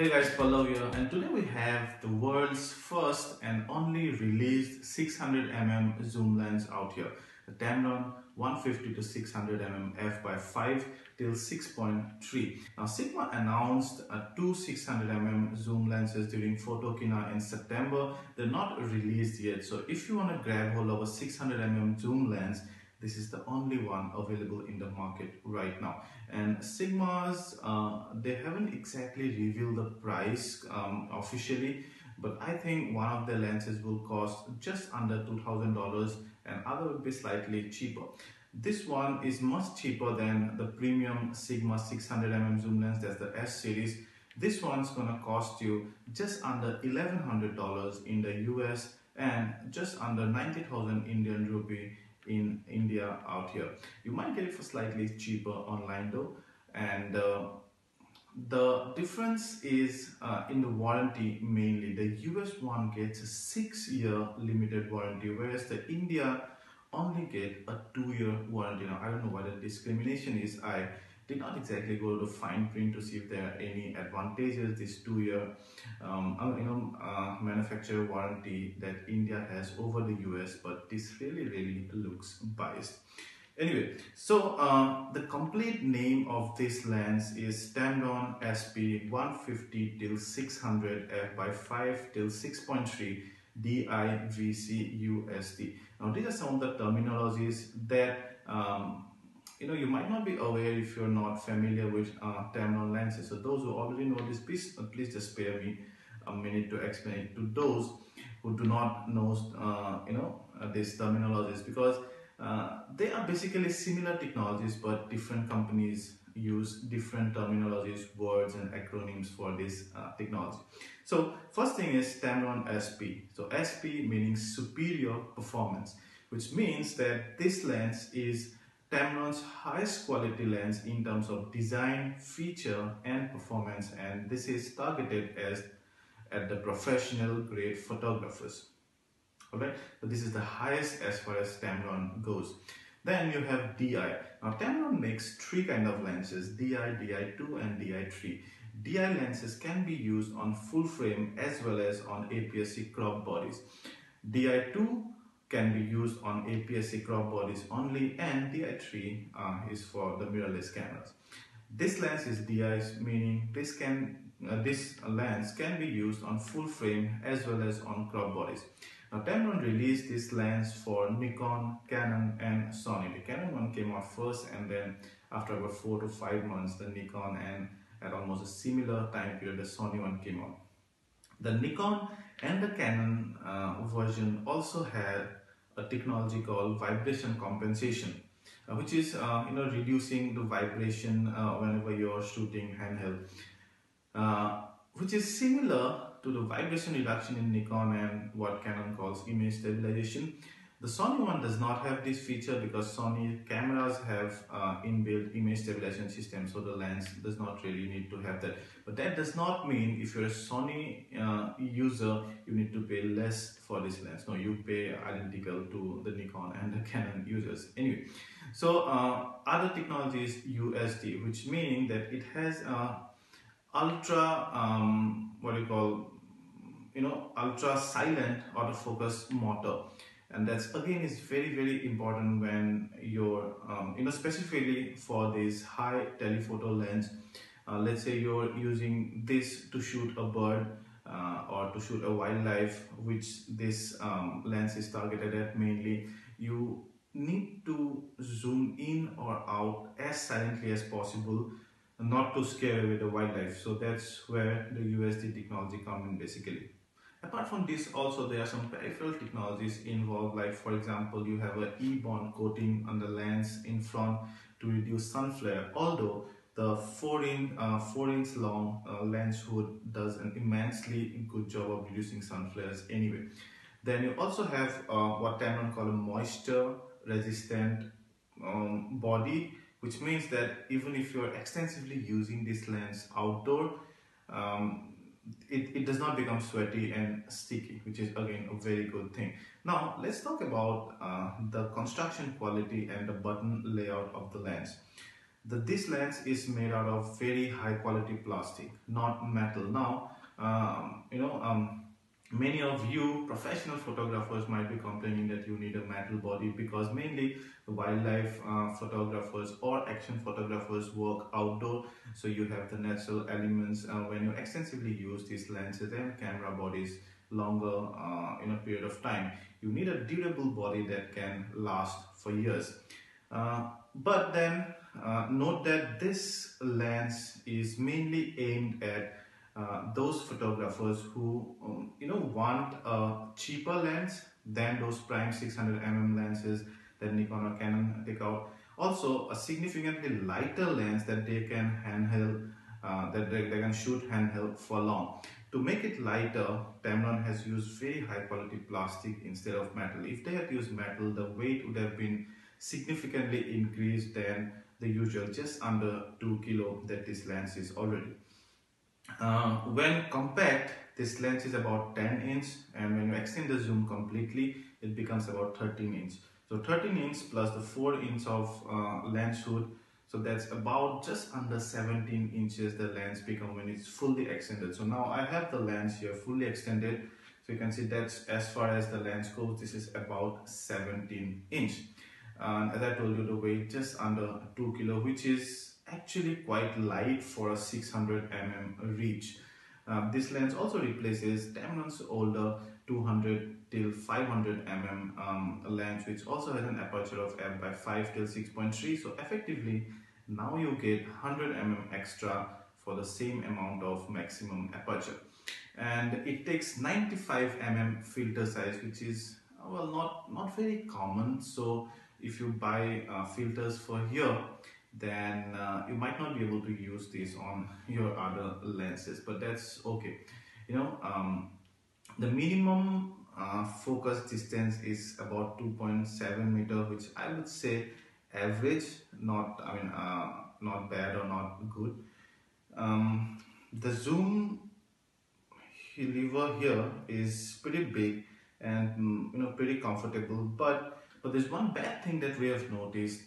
Hey guys, Pallav here, and today we have the world's first and only released 600mm zoom lens out here, the Tamron 150-600mm F5-6.3. Now Sigma announced two 600mm zoom lenses during Photokina in September. They're not released yet, so if you want to grab hold of a 600mm zoom lens, this is the only one available in the market right now. And Sigma's, they haven't exactly revealed the price officially, but I think one of the lenses will cost just under $2,000 and other will be slightly cheaper. This one is much cheaper than the premium Sigma 600mm zoom lens, that's the S series. This one's gonna cost you just under $1,100 in the US and just under 90,000 Indian rupee in India out here. You might get it for slightly cheaper online though, and the difference is in the warranty mainly. The US one gets a 6-year limited warranty, whereas the India only get a 2-year warranty. Now I don't know what the discrimination is. I did not exactly go to the fine print to see if there are any advantages this 2-year manufacturer warranty that India has over the US, but this really looks biased. Anyway, so the complete name of this lens is Tamron SP 150-600 f/5-6.3 DIVC USD. Now these are some of the terminologies that you might not be aware if you're not familiar with Tamron lenses. So those who already know this, please just spare me a minute to explain it to those who do not know these terminologies, because they are basically similar technologies, but different companies use different terminologies, words and acronyms for this technology. So first thing is Tamron SP. So SP meaning superior performance, which means that this lens is Tamron's highest quality lens in terms of design, feature and performance, and this is targeted at the professional grade photographers. Alright, so this is the highest as far as Tamron goes. Then you have DI. Now Tamron makes three kind of lenses, DI, DI2 and DI3. DI lenses can be used on full frame as well as on APS-C crop bodies. DI2 can be used on APS-C crop bodies only, and DI3 is for the mirrorless cameras. This lens is DI, meaning this lens can be used on full frame as well as on crop bodies. Now Tamron released this lens for Nikon, Canon and Sony. The Canon one came out first, and then after about 4 to 5 months the Nikon, and at almost a similar time period the Sony one came out. The Nikon and the Canon version also had a technology called vibration compensation, which is reducing the vibration whenever you're shooting handheld, which is similar to the vibration reduction in Nikon and what Canon calls image stabilization. The Sony one does not have this feature because Sony cameras have inbuilt image stabilization system, so the lens does not really need to have that. But that does not mean if you're a Sony user, you need to pay less for this lens. No, you pay identical to the Nikon and the Canon users. Anyway, so other technology is USD, which meaning that it has ultra ultra silent autofocus motor, and that's again is very important when you're specifically for this high telephoto lens. Let's say you're using this to shoot a bird or to shoot a wildlife, which this lens is targeted at mainly. You need to zoom in or out as silently as possible, not to scare away the wildlife. So that's where the USD technology comes in basically. Apart from this, also there are some peripheral technologies involved, like for example you have an E-bond coating on the lens in front to reduce sun flare, although the 4-inch long lens hood does an immensely good job of reducing sun flares anyway. Then you also have what Tamron call a moisture resistant body, which means that even if you're extensively using this lens outdoor, it does not become sweaty and sticky, which is again a very good thing. Now let's talk about the construction quality and the button layout of the lens. This lens is made out of very high quality plastic, not metal. Now, many of you professional photographers might be complaining that you need a metal body, because mainly wildlife photographers or action photographers work outdoor, so you have the natural elements. When you extensively use these lenses and camera bodies longer in a period of time, you need a durable body that can last for years. But then note that this lens is mainly aimed at those photographers who want a cheaper lens than those prime 600 mm lenses that Nikon or Canon take out. Also, a significantly lighter lens that they can handheld, that they can shoot handheld for long. To make it lighter, Tamron has used very high quality plastic instead of metal. If they had used metal, the weight would have been significantly increased than the usual, just under 2 kilo that this lens is already. When compact, this lens is about 10 inch, and when you extend the zoom completely, it becomes about 13 inch. So 13 inch plus the 4 inch of lens hood, so that's about just under 17 inches the lens become when it's fully extended. So now I have the lens here fully extended, so you can see that's as far as the lens goes. This is about 17 inch. And as I told you, the weight just under 2 kilo, which is actually quite light for a 600 mm reach. This lens also replaces Tamron's older 200 till 500 mm lens, which also has an aperture of f/5 till 6.3. So effectively, now you get 100 mm extra for the same amount of maximum aperture. And it takes 95 mm filter size, which is well not very common. So if you buy filters for here, then you might not be able to use this on your other lenses, but that's okay. The minimum focus distance is about 2.7 meter, which I would say average, not bad or not good. The zoom lever here is pretty big and pretty comfortable, but there's one bad thing that we have noticed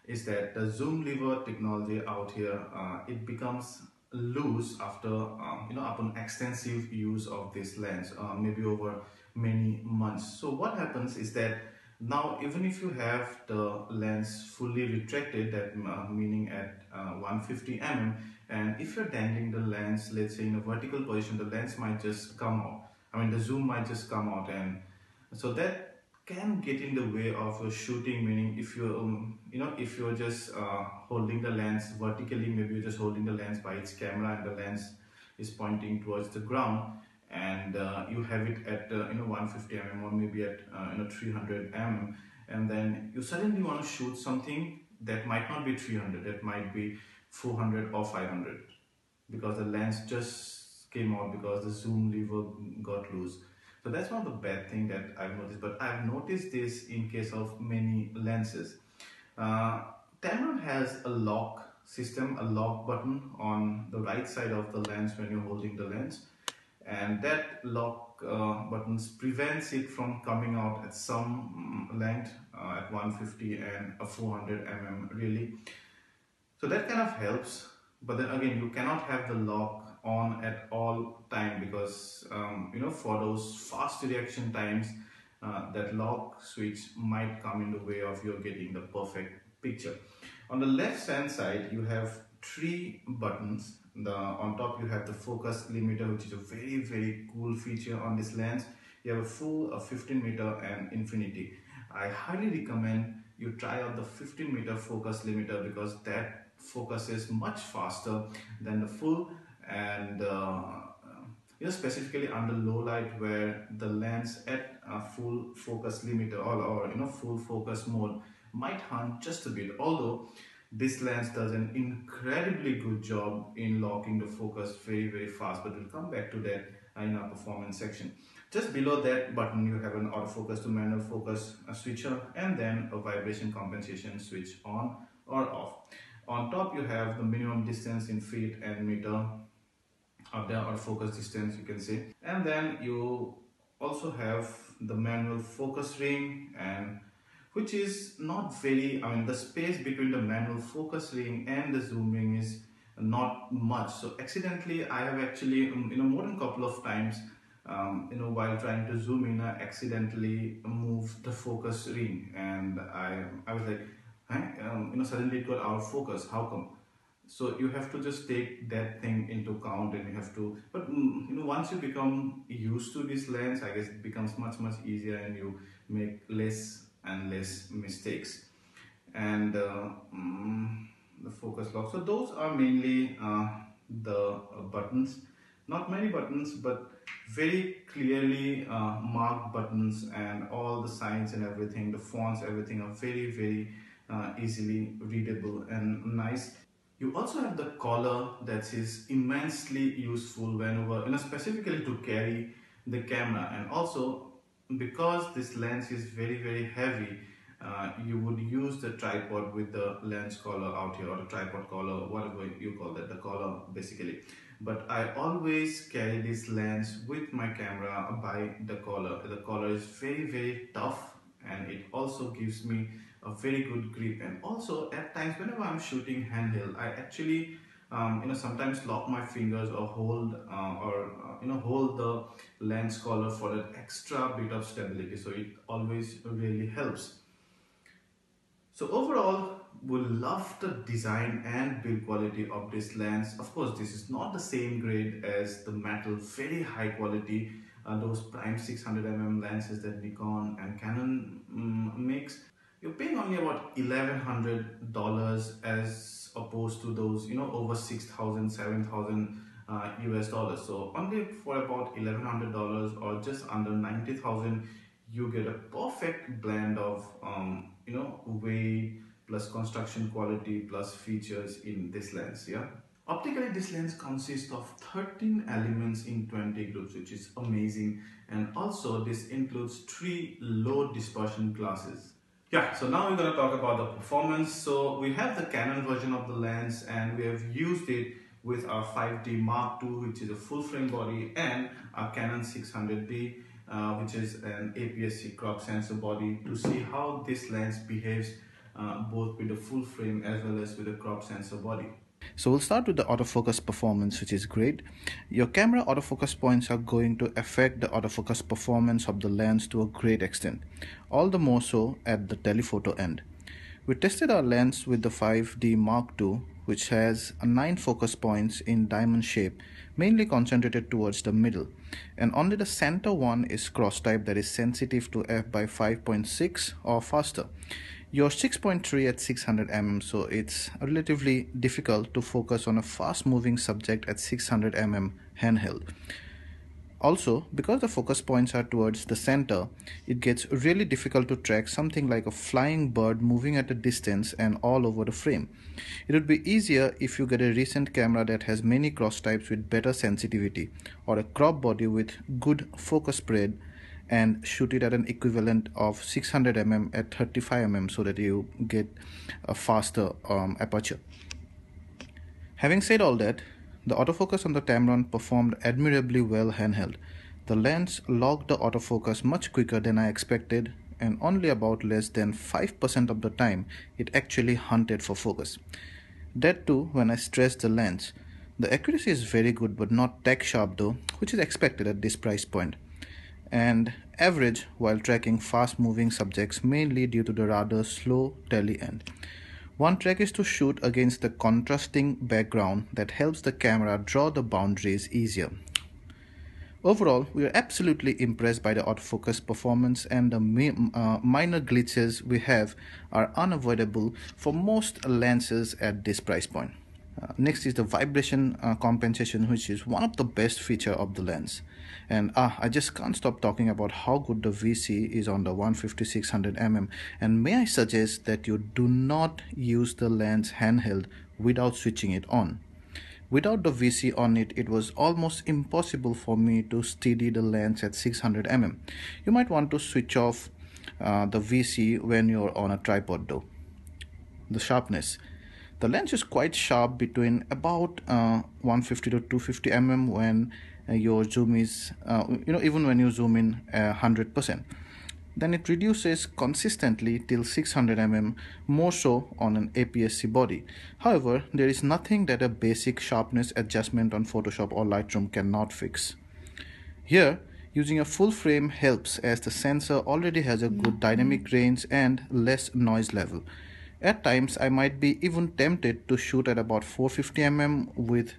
is that the zoom lever technology out here, it becomes loose after upon extensive use of this lens, maybe over many months. So what happens is that now even if you have the lens fully retracted, that meaning at 150 mm, and if you're dangling the lens, let's say in a vertical position, the lens might just come out. The zoom might just come out, and so that can get in the way of your shooting. Meaning, if you if you're just holding the lens vertically, maybe you're just holding the lens by its camera and the lens is pointing towards the ground, and you have it at 150 mm or maybe at 300 mm, and then you suddenly want to shoot something that might not be 300, that might be 400 or 500, because the lens just came out because the zoom lever got loose. So that's one of the bad things that I've noticed, but I've noticed this in case of many lenses. Tamron has a lock system, a lock button on the right side of the lens when you're holding the lens, and that lock buttons prevents it from coming out at some length, at 150 and a 400 mm really. So that kind of helps, but then again, you cannot have the lock on at all time, because for those fast reaction times, that lock switch might come in the way of your getting the perfect picture. On the left hand side, you have 3 buttons. On top you have the focus limiter, which is a very cool feature on this lens. You have a full, a 15 meter and infinity. I highly recommend you try out the 15 meter focus limiter, because that focuses much faster than the full, and specifically under low light, where the lens at full focus limiter or full focus mode might hunt just a bit, although this lens does an incredibly good job in locking the focus very fast, but we'll come back to that in our performance section. Just below that button you have an autofocus to manual focus switcher, and then a vibration compensation switch on or off. On top you have the minimum distance in feet and meter, or the autofocus distance you can say, and then you also have the manual focus ring and which is not very, I mean, the space between the manual focus ring and the zoom ring is not much. So accidentally, I have actually, more than a couple of times, while trying to zoom in, I accidentally moved the focus ring, and I was like, suddenly it got out of focus. How come? So you have to just take that thing into account, and you have to, but once you become used to this lens, I guess it becomes much easier, and you make less and less mistakes. And the focus lock, so those are mainly the buttons, not many buttons, but very clearly marked buttons, and all the signs and everything, the fonts, everything are very easily readable and nice. You also have the collar that is immensely useful whenever, specifically to carry the camera, and also because this lens is very heavy, you would use the tripod with the lens collar out here, or the tripod collar, whatever you call that, the collar basically. But I always carry this lens with my camera by the collar. The collar is very tough, and it also gives me a very good grip. And also at times whenever I'm shooting handheld, I actually sometimes lock my fingers, or hold hold the lens collar for that extra bit of stability, so it always really helps. So overall, we love the design and build quality of this lens. Of course, this is not the same grade as the metal, very high quality, those prime 600mm lenses that Nikon and Canon makes. You're paying only about $1,100 as opposed to those, over 6,000, 7,000 US dollars. So only for about $1,100, or just under 90,000, you get a perfect blend of weight plus construction quality plus features in this lens. Yeah, optically this lens consists of 13 elements in 20 groups, which is amazing. And also this includes 3 low dispersion glasses. Yeah, so now we're going to talk about the performance. So we have the Canon version of the lens, and we have used it with our 5D Mark II, which is a full frame body, and our Canon 600D, which is an APS-C crop sensor body, to see how this lens behaves both with the full frame as well as with the crop sensor body. So we'll start with the autofocus performance, which is great. Your camera autofocus points are going to affect the autofocus performance of the lens to a great extent, all the more so at the telephoto end. We tested our lens with the 5D Mark II, which has 9 focus points in diamond shape, mainly concentrated towards the middle, and only the center one is cross type, that is sensitive to f/5.6 or faster. You're 6.3 at 600mm, so it's relatively difficult to focus on a fast moving subject at 600mm handheld. Also, because the focus points are towards the center, it gets really difficult to track something like a flying bird moving at a distance and all over the frame. It would be easier if you get a recent camera that has many cross types with better sensitivity, or a crop body with good focus spread, and shoot it at an equivalent of 600mm at 35mm, so that you get a faster aperture. Having said all that, the autofocus on the Tamron performed admirably well handheld. The lens locked the autofocus much quicker than I expected, and only about less than 5% of the time it actually hunted for focus. That too when I stressed the lens. The accuracy is very good, but not tech sharp though, which is expected at this price point, and average while tracking fast moving subjects, mainly due to the rather slow tele end. One trick is to shoot against the contrasting background that helps the camera draw the boundaries easier. Overall, we are absolutely impressed by the autofocus performance, and the minor glitches we have are unavoidable for most lenses at this price point. Next is the vibration compensation, which is one of the best feature of the lens. And I just can't stop talking about how good the VC is on the 150-600mm. And may I suggest that you do not use the lens handheld without switching it on. Without the VC on it, it was almost impossible for me to steady the lens at 600mm. You might want to switch off the VC when you're on a tripod though. The sharpness. The lens is quite sharp between about 150 to 250 mm when your zoom is, even when you zoom in 100%. Then it reduces consistently till 600 mm, more so on an APS-C body. However, there is nothing that a basic sharpness adjustment on Photoshop or Lightroom cannot fix. Here, using a full frame helps as the sensor already has a good dynamic range and less noise level. At times, I might be even tempted to shoot at about 450 mm with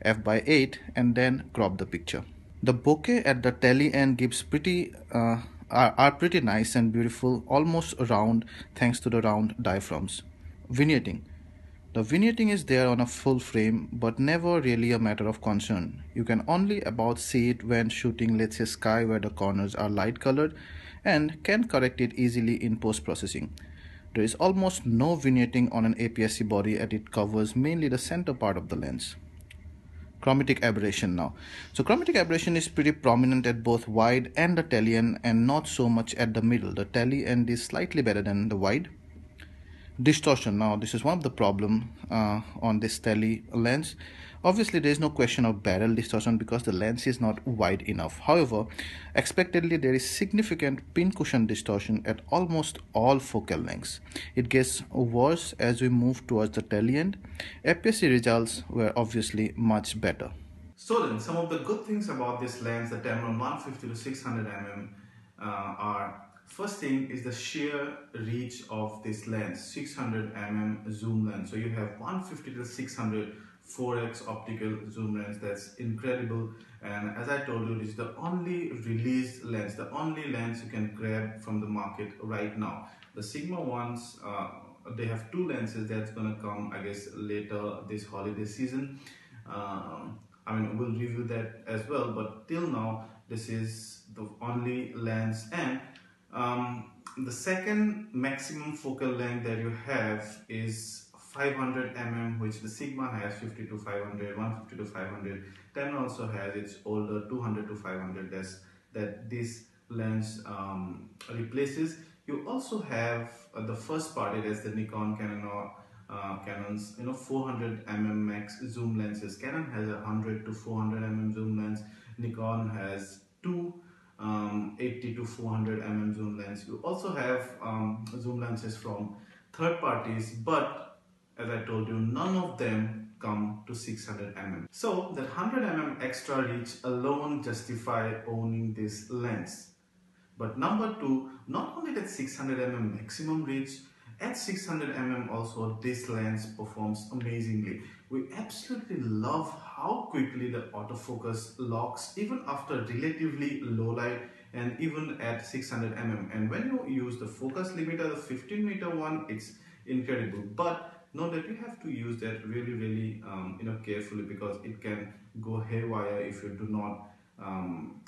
f/8 and then crop the picture. The bokeh at the telly end gives are pretty nice and beautiful, almost round thanks to the round diaphragms. Vignetting. The vignetting is there on a full frame but never really a matter of concern. You can only about see it when shooting, let's say, sky where the corners are light colored, and can correct it easily in post processing. There is almost no vignetting on an APS-C body as it covers mainly the center part of the lens. Chromatic aberration now. So chromatic aberration is pretty prominent at both wide and the tele end and not so much at the middle. The tele end is slightly better than the wide. Distortion. Now this is one of the problem on this tele lens. Obviously there is no question of barrel distortion because the lens is not wide enough. However, expectedly there is significant pincushion distortion at almost all focal lengths. It gets worse as we move towards the tele end. APS-C results were obviously much better. So then, some of the good things about this lens, the Tamron 150-600 mm, are, first thing is the sheer reach of this lens, 600 mm zoom lens. So you have 150-600 4x optical zoom lens. That's incredible. And as I told you, this is the only released lens, the only lens you can grab from the market right now. The Sigma ones, they have two lenses that's gonna come, I guess, later this holiday season. I mean, we'll review that as well, but till now, this is the only lens. And the second maximum focal length that you have is 500 mm, which the Sigma has 50 to 500, 150 to 500. Tamron also has its older 200 to 500 that this lens replaces. You also have the first party, that's the Nikon, Canon, or Canon's 400 mm max zoom lenses. Canon has a 100 to 400 mm zoom lens. Nikon has two 80 to 400 mm zoom lens. You also have zoom lenses from third parties, but as I told you, none of them come to 600 mm. So that 100 mm extra reach alone justify owning this lens. But number two, not only that 600 mm maximum reach, at 600 mm also this lens performs amazingly. We absolutely love how quickly the autofocus locks even after relatively low light and even at 600 mm. And when you use the focus limiter, the 15-meter one, it's incredible. But know that you have to use that really carefully, because it can go haywire if you do not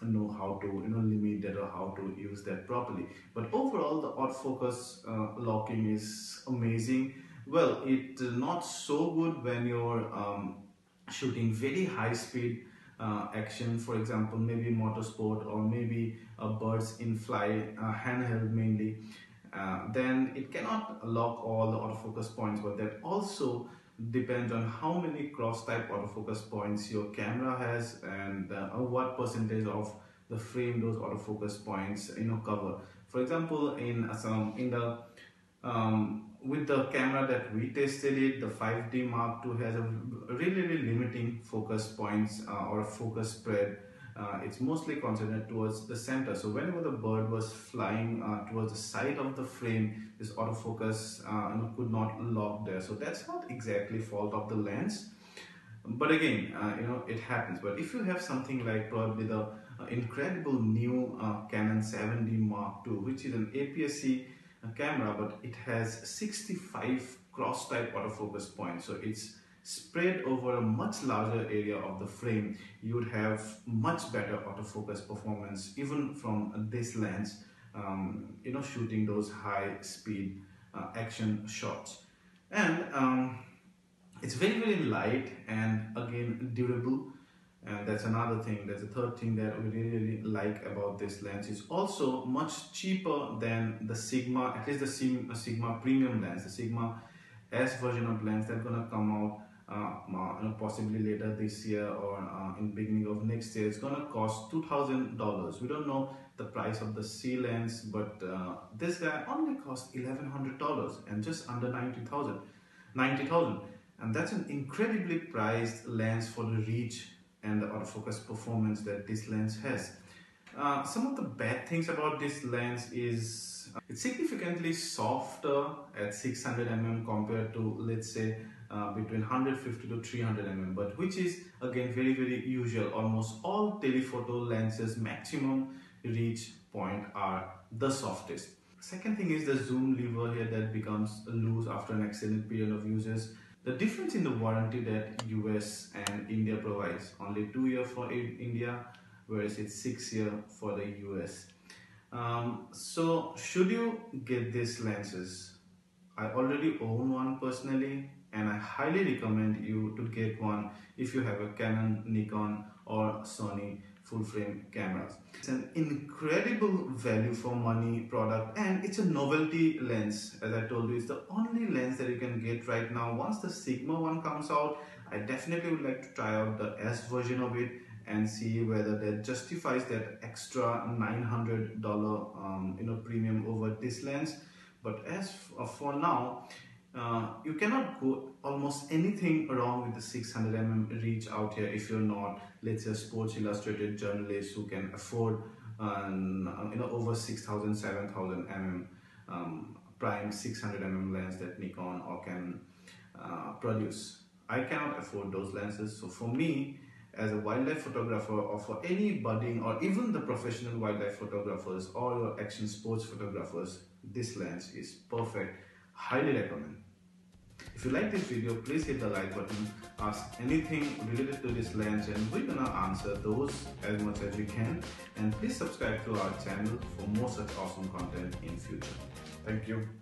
know how to limit that or how to use that properly. But overall, the autofocus locking is amazing. Well, it's not so good when you're shooting very high speed action, for example maybe motorsport or maybe birds in flight, handheld mainly. Then it cannot lock all the autofocus points, but that also depends on how many cross type autofocus points your camera has, and what percentage of the frame those autofocus points cover. For example, in the with the camera that we tested it, the 5D Mark II has a really limiting focus points or a focus spread. It's mostly concentrated towards the center. So whenever the bird was flying towards the side of the frame, this autofocus could not lock there. So that's not exactly fault of the lens. But again, it happens. But if you have something like probably the incredible new Canon 7D Mark II, which is an APS-C camera, but it has 65 cross-type autofocus points, so it's spread over a much larger area of the frame. You would have much better autofocus performance even from this lens, shooting those high-speed action shots. And it's very light and again durable, and that's another thing. That's the third thing that we really like about this lens. It's also much cheaper than the Sigma, at least the Sigma premium lens, the Sigma S version of lens that's gonna come out possibly later this year or in beginning of next year, it's gonna cost $2,000. We don't know the price of the C lens, but this guy only cost $1,100 and just under 90,000, and that's an incredibly priced lens for the reach and the autofocus performance that this lens has. Some of the bad things about this lens is it's significantly softer at 600mm compared to, let's say, between 150 to 300mm, but which is again very usual. Almost all telephoto lenses maximum reach point are the softest. Second thing is the zoom lever here that becomes loose after an extended period of uses. The difference in the warranty that US and India provides, only 2 years for India, whereas it's 6 years for the US. So should you get these lenses? I already own one personally, and I highly recommend you to get one if you have a Canon, Nikon or Sony full frame cameras. It's an incredible value for money product, and it's a novelty lens. As I told you, it's the only lens that you can get right now. Once the Sigma one comes out, I definitely would like to try out the S version of it and see whether that justifies that extra $900 premium over this lens. But as for now, you cannot go almost anything wrong with the 600mm reach out here if you're not, let's say, a Sports Illustrated journalist who can afford over 6,000, 7,000 prime 600mm lens that Nikon or Canon produce. I cannot afford those lenses, so for me, as a wildlife photographer, or for any budding or even the professional wildlife photographers or your action sports photographers, this lens is perfect. Highly recommend. If you like this video, please hit the like button, ask anything related to this lens, and we're gonna answer those as much as we can. And please subscribe to our channel for more such awesome content in future. Thank you.